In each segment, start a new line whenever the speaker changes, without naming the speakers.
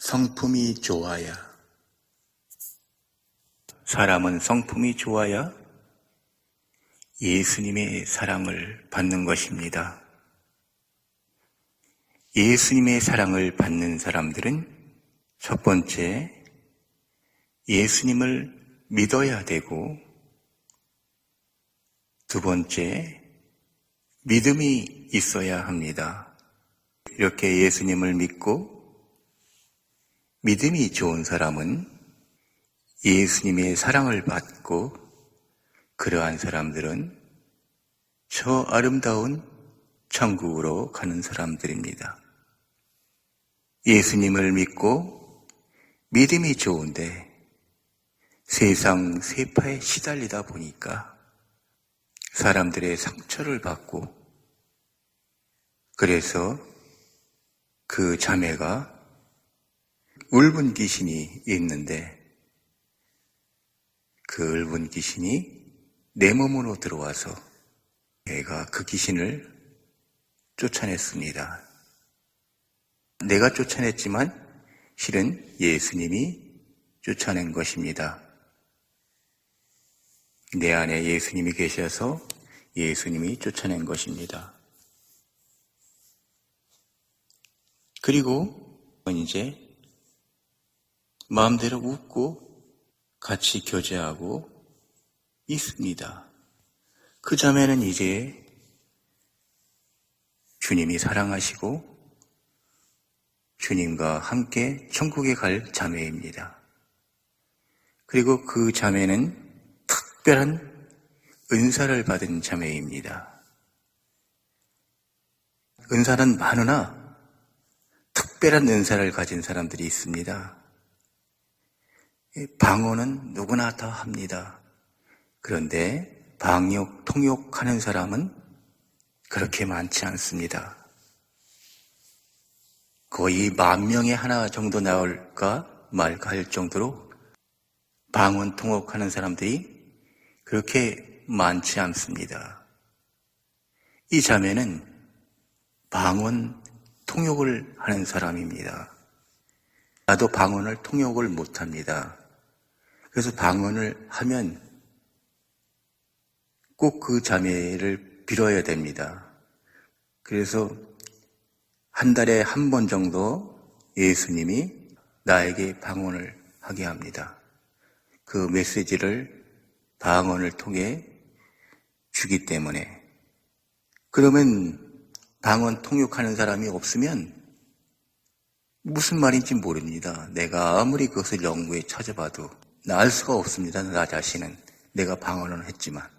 성품이 좋아야, 사람은 성품이 좋아야 예수님의 사랑을 받는 것입니다. 예수님의 사랑을 받는 사람들은 첫 번째, 예수님을 믿어야 되고, 두 번째, 믿음이 있어야 합니다. 이렇게 예수님을 믿고 믿음이 좋은 사람은 예수님의 사랑을 받고, 그러한 사람들은 저 아름다운 천국으로 가는 사람들입니다. 예수님을 믿고 믿음이 좋은데 세상 세파에 시달리다 보니까 사람들의 상처를 받고, 그래서 그 자매가 울분 귀신이 있는데 그 울분 귀신이 내 몸으로 들어와서 내가 그 귀신을 쫓아냈습니다. 내가 쫓아냈지만 실은 예수님이 쫓아낸 것입니다. 내 안에 예수님이 계셔서 예수님이 쫓아낸 것입니다. 그리고 이제 마음대로 웃고 같이 교제하고 있습니다. 그 자매는 이제 주님이 사랑하시고 주님과 함께 천국에 갈 자매입니다. 그리고 그 자매는 특별한 은사를 받은 자매입니다. 은사는 많으나 특별한 은사를 가진 사람들이 있습니다. 방언은 누구나 다 합니다. 그런데 방역, 통역하는 사람은 그렇게 많지 않습니다. 거의 10,000명에 하나 정도 나올까 말까 할 정도로 방언 통역하는 사람들이 그렇게 많지 않습니다. 이 자매는 방언 통역을 하는 사람입니다. 나도 방언을 통역을 못합니다. 그래서 방언을 하면 꼭 그 자매를 빌어야 됩니다. 그래서 한 달에 한 번 정도 예수님이 나에게 방언을 하게 합니다. 그 메시지를 방언을 통해 주기 때문에. 그러면 방언 통역하는 사람이 없으면 무슨 말인지 모릅니다. 내가 아무리 그것을 연구해 찾아봐도 나 알 수가 없습니다. 나 자신은. 내가 방언은 했지만.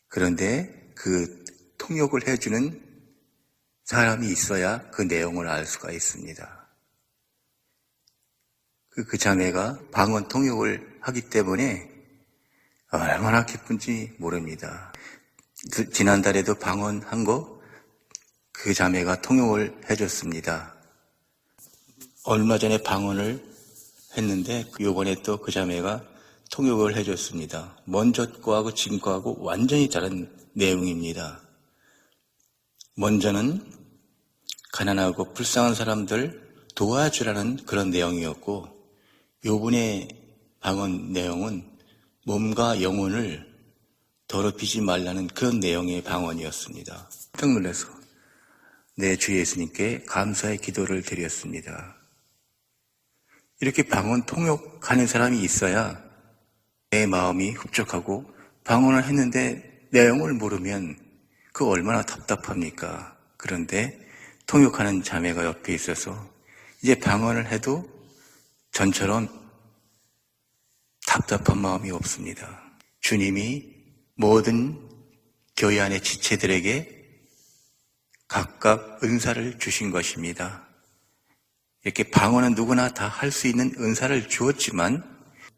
그런데 그 통역을 해주는 사람이 있어야 그 내용을 알 수가 있습니다. 그 자매가 방언 통역을 하기 때문에 얼마나 기쁜지 모릅니다. 지난달에도 방언한 거 그 자매가 통역을 해줬습니다. 얼마 전에 방언을 했는데 이번에 또 그 자매가 통역을 해줬습니다. 먼저 거하고 지금 거하고 완전히 다른 내용입니다. 먼저는 가난하고 불쌍한 사람들 도와주라는 그런 내용이었고, 요번에 방언 내용은 몸과 영혼을 더럽히지 말라는 그런 내용의 방언이었습니다. 깜짝 놀라서 내 주 예수님께 감사의 기도를 드렸습니다. 이렇게 방언 통역하는 사람이 있어야 내 마음이 흡족하고, 방언을 했는데 내용을 모르면 그 얼마나 답답합니까? 그런데 통역하는 자매가 옆에 있어서 이제 방언을 해도 전처럼 답답한 마음이 없습니다. 주님이 모든 교회 안의 지체들에게 각각 은사를 주신 것입니다. 이렇게 방언은 누구나 다 할 수 있는 은사를 주었지만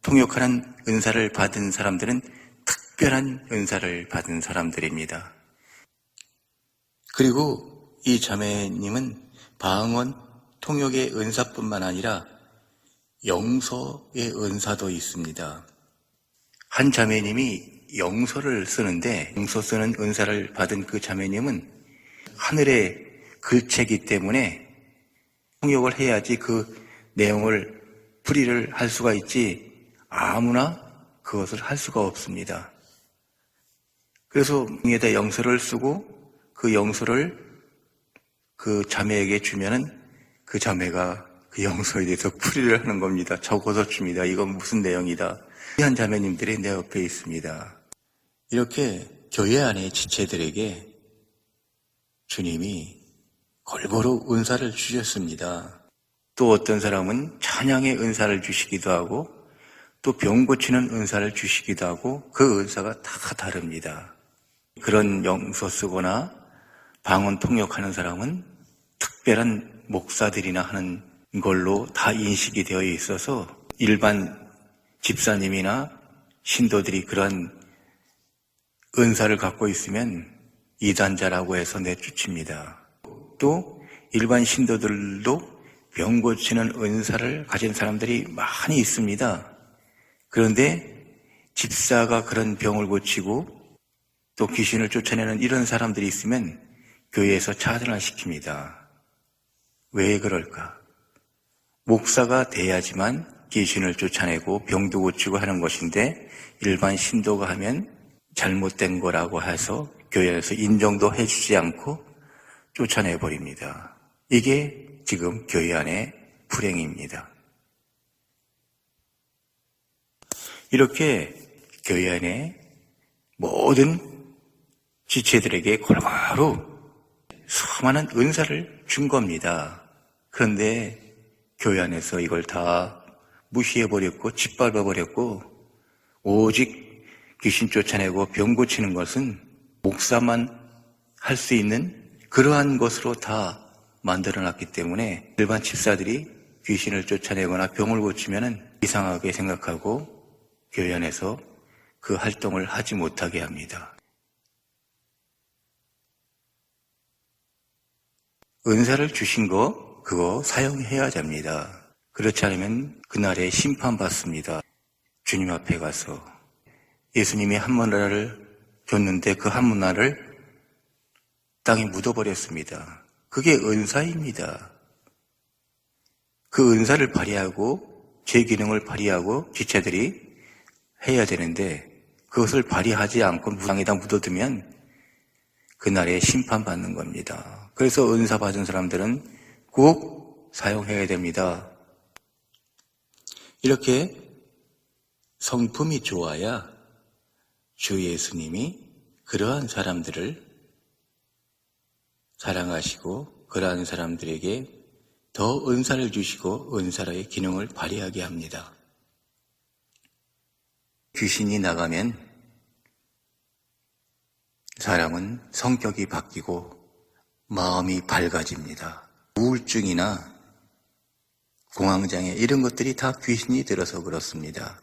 통역하는 은사를 받은 사람들은 특별한 은사를 받은 사람들입니다. 그리고 이 자매님은 방언 통역의 은사뿐만 아니라 영서의 은사도 있습니다. 한 자매님이 영서를 쓰는데, 영서 쓰는 은사를 받은 그 자매님은 하늘의 글체이기 때문에 통역을 해야지 그 내용을 풀이를 할 수가 있지 아무나 그것을 할 수가 없습니다. 그래서 위에다 영서를 쓰고 그 영서를 그 자매에게 주면은 그 자매가 그 영서에 대해서 풀이를 하는 겁니다. 적어서 줍니다. 이건 무슨 내용이다. 귀한 자매님들이 내 옆에 있습니다. 이렇게 교회 안의 지체들에게 주님이 골고루 은사를 주셨습니다. 또 어떤 사람은 찬양의 은사를 주시기도 하고 또 병 고치는 은사를 주시기도 하고 그 은사가 다 다릅니다. 그런 영서 쓰거나 방언 통역하는 사람은 특별한 목사들이나 하는 걸로 다 인식이 되어 있어서 일반 집사님이나 신도들이 그런 은사를 갖고 있으면 이단자라고 해서 내쫓습니다. 또 일반 신도들도 병 고치는 은사를 가진 사람들이 많이 있습니다. 그런데 집사가 그런 병을 고치고 또 귀신을 쫓아내는 이런 사람들이 있으면 교회에서 차단을 시킵니다. 왜 그럴까? 목사가 돼야지만 귀신을 쫓아내고 병도 고치고 하는 것인데 일반 신도가 하면 잘못된 거라고 해서 교회에서 인정도 해주지 않고 쫓아내버립니다. 이게 지금 교회 안의 불행입니다. 이렇게 교회 안에 모든 지체들에게 골고루 수많은 은사를 준 겁니다. 그런데 교회 안에서 이걸 다 무시해버렸고 짓밟아버렸고 오직 귀신 쫓아내고 병 고치는 것은 목사만 할 수 있는 그러한 것으로 다 만들어놨기 때문에 일반 집사들이 귀신을 쫓아내거나 병을 고치면 이상하게 생각하고 교회 안에서 그 활동을 하지 못하게 합니다. 은사를 주신 거 그거 사용해야 됩니다. 그렇지 않으면 그날에 심판받습니다. 주님 앞에 가서 예수님이 한 문화를 줬는데 그 한 문화를 땅에 묻어버렸습니다. 그게 은사입니다. 그 은사를 발휘하고 제 기능을 발휘하고 지체들이 해야 되는데 그것을 발휘하지 않고 무당에다 묻어두면 그날에 심판받는 겁니다. 그래서 은사 받은 사람들은 꼭 사용해야 됩니다. 이렇게 성품이 좋아야 주 예수님이 그러한 사람들을 사랑하시고 그러한 사람들에게 더 은사를 주시고 은사의 기능을 발휘하게 합니다. 귀신이 나가면 사람은 성격이 바뀌고 마음이 밝아집니다. 우울증이나 공황장애 이런 것들이 다 귀신이 들어서 그렇습니다.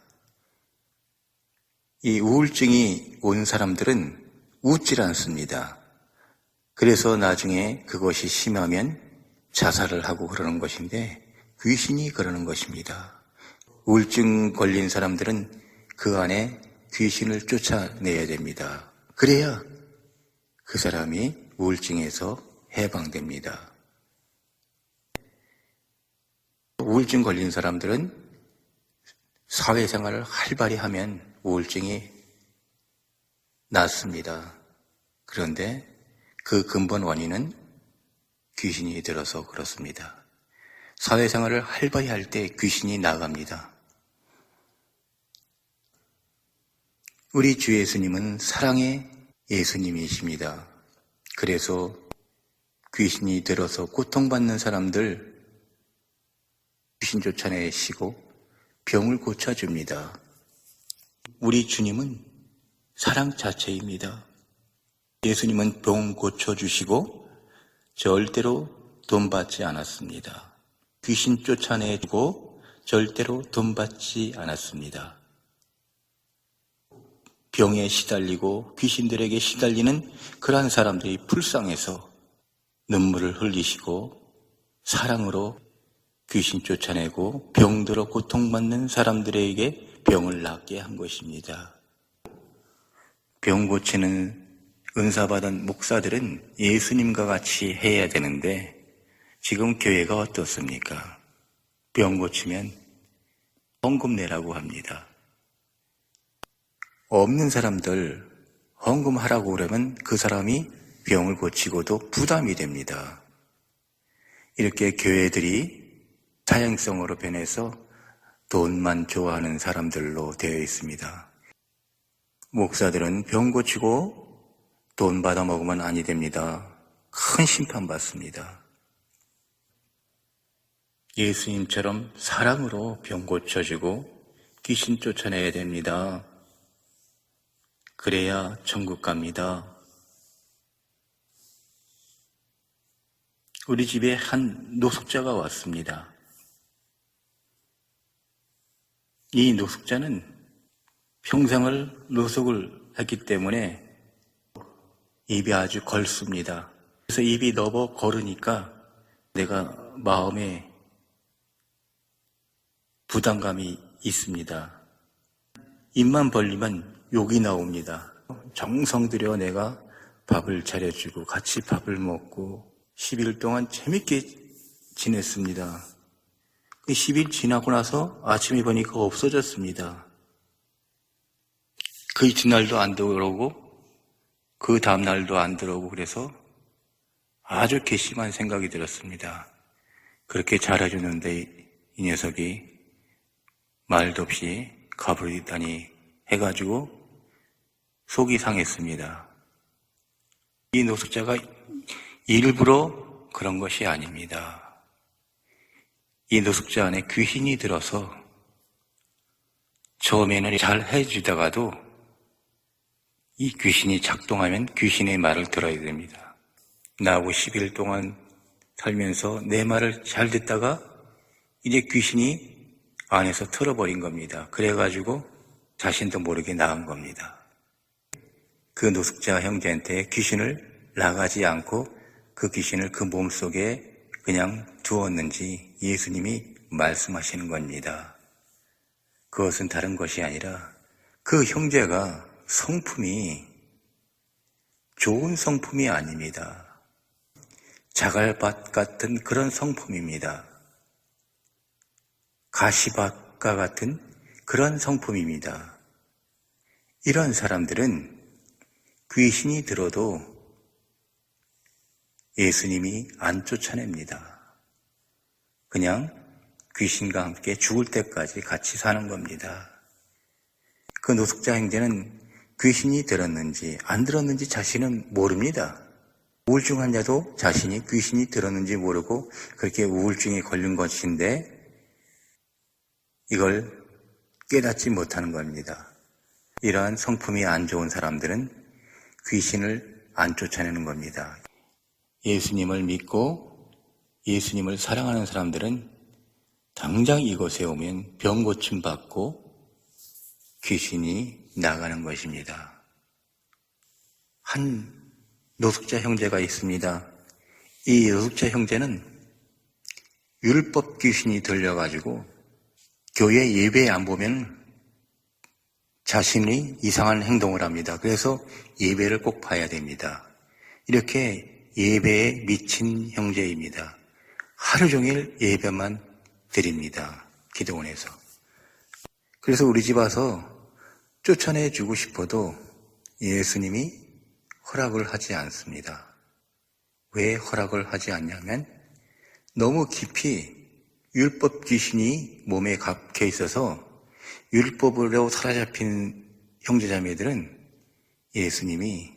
이 우울증이 온 사람들은 웃질 않습니다. 그래서 나중에 그것이 심하면 자살을 하고 그러는 것인데 귀신이 그러는 것입니다. 우울증 걸린 사람들은 그 안에 귀신을 쫓아내야 됩니다. 그래야 그 사람이 우울증에서 해방됩니다. 우울증 걸린 사람들은 사회생활을 활발히 하면 우울증이 낫습니다. 그런데 그 근본 원인은 귀신이 들어서 그렇습니다. 사회생활을 활발히 할 때 귀신이 나갑니다. 우리 주 예수님은 사랑의 예수님이십니다. 그래서 귀신이 들어서 고통받는 사람들 귀신 쫓아내시고 병을 고쳐줍니다. 우리 주님은 사랑 자체입니다. 예수님은 병 고쳐주시고 절대로 돈 받지 않았습니다. 귀신 쫓아내고 절대로 돈 받지 않았습니다. 병에 시달리고 귀신들에게 시달리는 그러한 사람들이 불쌍해서 눈물을 흘리시고 사랑으로 귀신 쫓아내고 병들어 고통받는 사람들에게 병을 낫게 한 것입니다. 병 고치는 은사받은 목사들은 예수님과 같이 해야 되는데 지금 교회가 어떻습니까? 병 고치면 헌금 내라고 합니다. 없는 사람들 헌금하라고 그러면 그 사람이 병을 고치고도 부담이 됩니다. 이렇게 교회들이 사행성으로 변해서 돈만 좋아하는 사람들로 되어 있습니다. 목사들은 병 고치고 돈 받아 먹으면 아니 됩니다. 큰 심판 받습니다. 예수님처럼 사랑으로 병 고쳐주고 귀신 쫓아내야 됩니다. 그래야 천국 갑니다. 우리 집에 한 노숙자가 왔습니다. 이 노숙자는 평생을 노숙을 했기 때문에 입이 아주 걸습니다. 그래서 입이 너버 걸으니까 내가 마음에 부담감이 있습니다. 입만 벌리면 욕이 나옵니다. 정성 들여 내가 밥을 차려주고 같이 밥을 먹고 10일 동안 재밌게 지냈습니다. 그 10일 지나고 나서 아침에 보니까 없어졌습니다. 그 이튿날도 안 들어오고 그 다음날도 안 들어오고 그래서 아주 괘씸한 생각이 들었습니다. 그렇게 잘해주는데 이 녀석이 말도 없이 가버리다니 해가지고 속이 상했습니다. 이 노숙자가 일부러 그런 것이 아닙니다. 이 노숙자 안에 귀신이 들어서 처음에는 잘 해주다가도 이 귀신이 작동하면 귀신의 말을 들어야 됩니다. 나하고 10일 동안 살면서 내 말을 잘 듣다가 이제 귀신이 안에서 틀어버린 겁니다. 그래가지고 자신도 모르게 나간 겁니다. 그 노숙자 형제한테 귀신을 나가지 않고 그 귀신을 그 몸속에 그냥 두었는지 예수님이 말씀하시는 겁니다. 그것은 다른 것이 아니라 그 형제가 성품이 좋은 성품이 아닙니다. 자갈밭 같은 그런 성품입니다. 가시밭과 같은 그런 성품입니다. 이런 사람들은 귀신이 들어도 예수님이 안 쫓아냅니다. 그냥 귀신과 함께 죽을 때까지 같이 사는 겁니다. 그 노숙자 형제는 귀신이 들었는지 안 들었는지 자신은 모릅니다. 우울증 환자도 자신이 귀신이 들었는지 모르고 그렇게 우울증에 걸린 것인데 이걸 깨닫지 못하는 겁니다. 이러한 성품이 안 좋은 사람들은 귀신을 안 쫓아내는 겁니다. 예수님을 믿고 예수님을 사랑하는 사람들은 당장 이곳에 오면 병 고침 받고 귀신이 나가는 것입니다. 한 노숙자 형제가 있습니다. 이 노숙자 형제는 율법 귀신이 들려가지고 교회 예배에 안 보면 자신이 이상한 행동을 합니다. 그래서 예배를 꼭 봐야 됩니다. 이렇게 예배에 미친 형제입니다. 하루 종일 예배만 드립니다. 기도원에서. 그래서 우리 집 와서 쫓아내주고 싶어도 예수님이 허락을 하지 않습니다. 왜 허락을 하지 않냐면 너무 깊이 율법 귀신이 몸에 갇혀 있어서 율법으로 사로잡힌 형제자매들은 예수님이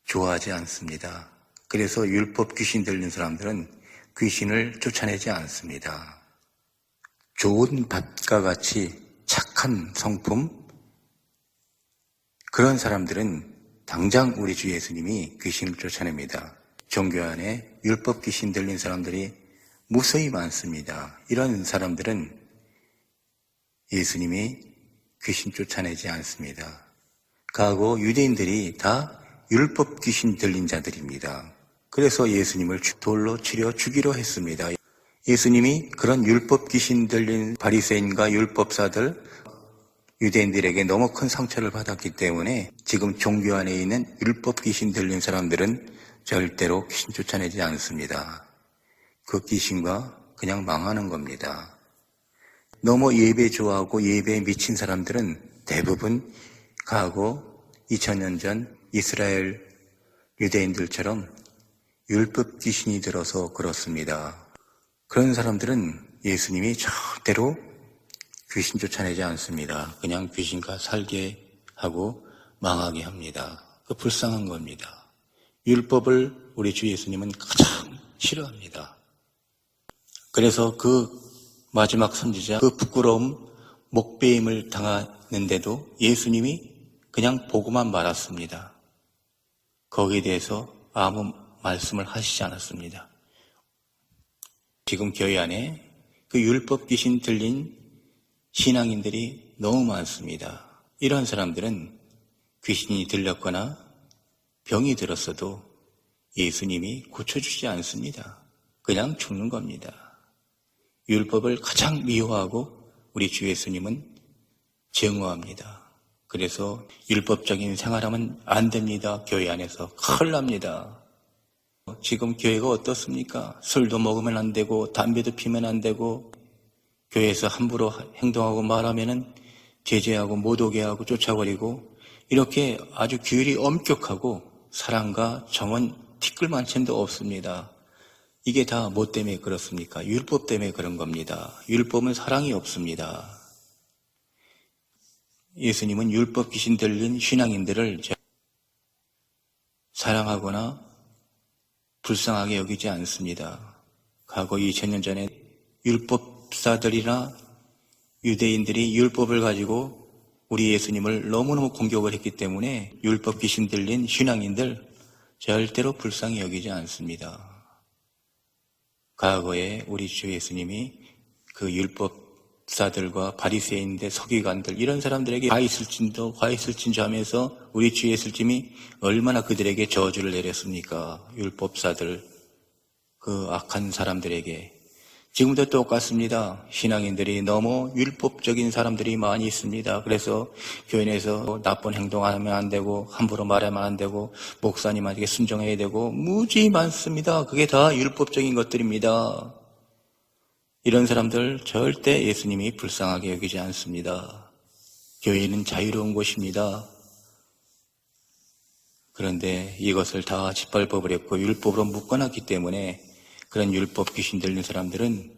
좋아하지 않습니다. 그래서 율법 귀신 들린 사람들은 귀신을 쫓아내지 않습니다. 좋은 밭과 같이 착한 성품, 그런 사람들은 당장 우리 주 예수님이 귀신을 쫓아냅니다. 종교 안에 율법 귀신 들린 사람들이 무수히 많습니다. 이런 사람들은 예수님이 귀신 쫓아내지 않습니다. 가고 유대인들이 다 율법 귀신 들린 자들입니다. 그래서 예수님을 돌로 치려 죽이려 했습니다. 예수님이 그런 율법 귀신 들린 바리새인과 율법사들, 유대인들에게 너무 큰 상처를 받았기 때문에 지금 종교 안에 있는 율법 귀신 들린 사람들은 절대로 귀신 쫓아내지 않습니다. 그 귀신과 그냥 망하는 겁니다. 너무 예배 좋아하고 예배에 미친 사람들은 대부분 과거 2000년 전 이스라엘 유대인들처럼 율법 귀신이 들어서 그렇습니다. 그런 사람들은 예수님이 절대로 귀신 쫓아내지 않습니다. 그냥 귀신과 살게 하고 망하게 합니다. 그 불쌍한 겁니다. 율법을 우리 주 예수님은 가장 싫어합니다. 그래서 그 마지막 선지자, 그 부끄러움, 목베임을 당하는데도 예수님이 그냥 보고만 말았습니다. 거기에 대해서 아무 말씀을 하시지 않았습니다. 지금 교회 안에 그 율법 귀신 들린 신앙인들이 너무 많습니다. 이런 사람들은 귀신이 들렸거나 병이 들었어도 예수님이 고쳐주지 않습니다. 그냥 죽는 겁니다. 율법을 가장 미워하고 우리 주 예수님은 증오합니다. 그래서 율법적인 생활하면 안 됩니다. 교회 안에서 큰일 납니다. 지금 교회가 어떻습니까? 술도 먹으면 안 되고 담배도 피면 안 되고 교회에서 함부로 행동하고 말하면은 제재하고 못 오게 하고 쫓아버리고 이렇게 아주 규율이 엄격하고 사랑과 정은 티끌만침도 없습니다. 이게 다 뭐 때문에 그렇습니까? 율법 때문에 그런 겁니다. 율법은 사랑이 없습니다. 예수님은 율법 귀신 들린 신앙인들을 사랑하거나 불쌍하게 여기지 않습니다. 과거 2000년 전에 율법사들이나 유대인들이 율법을 가지고 우리 예수님을 너무너무 공격을 했기 때문에 율법 귀신 들린 신앙인들 절대로 불쌍히 여기지 않습니다. 과거에 우리 주 예수님이 그 율법사들과 바리새인들, 서기관들 이런 사람들에게 화 있을진저 하면서 우리 주 예수님이 얼마나 그들에게 저주를 내렸습니까? 율법사들, 그 악한 사람들에게. 지금도 똑같습니다. 신앙인들이 너무 율법적인 사람들이 많이 있습니다. 그래서 교회 내에서 나쁜 행동하면 안 되고 함부로 말하면 안 되고 목사님한테 순종해야 되고 무지 많습니다. 그게 다 율법적인 것들입니다. 이런 사람들 절대 예수님이 불쌍하게 여기지 않습니다. 교회는 자유로운 곳입니다. 그런데 이것을 다 짓밟아버렸고 율법으로 묶어놨기 때문에 그런 율법 귀신 들린 사람들은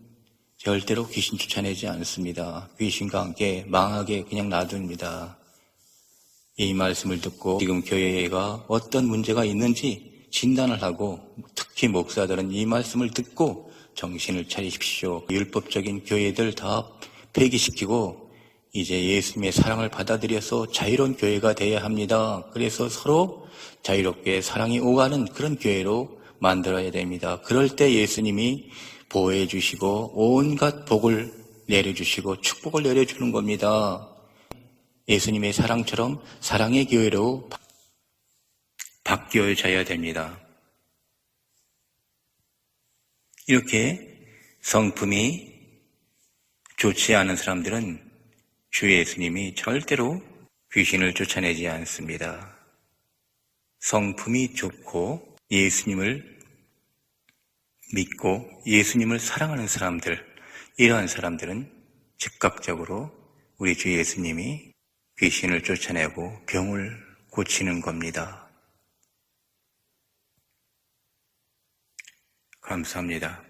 절대로 귀신 쫓아내지 않습니다. 귀신과 함께 망하게 그냥 놔둡니다. 이 말씀을 듣고 지금 교회가 어떤 문제가 있는지 진단을 하고 특히 목사들은 이 말씀을 듣고 정신을 차리십시오. 율법적인 교회들 다 폐기시키고 이제 예수님의 사랑을 받아들여서 자유로운 교회가 되어야 합니다. 그래서 서로 자유롭게 사랑이 오가는 그런 교회로 만들어야 됩니다. 그럴 때 예수님이 보호해 주시고 온갖 복을 내려주시고 축복을 내려주는 겁니다. 예수님의 사랑처럼 사랑의 교회로 바뀌어져야 됩니다. 이렇게 성품이 좋지 않은 사람들은 주 예수님이 절대로 귀신을 쫓아내지 않습니다. 성품이 좋고 예수님을 믿고 예수님을 사랑하는 사람들, 이러한 사람들은 즉각적으로 우리 주 예수님이 귀신을 쫓아내고 병을 고치는 겁니다. 감사합니다.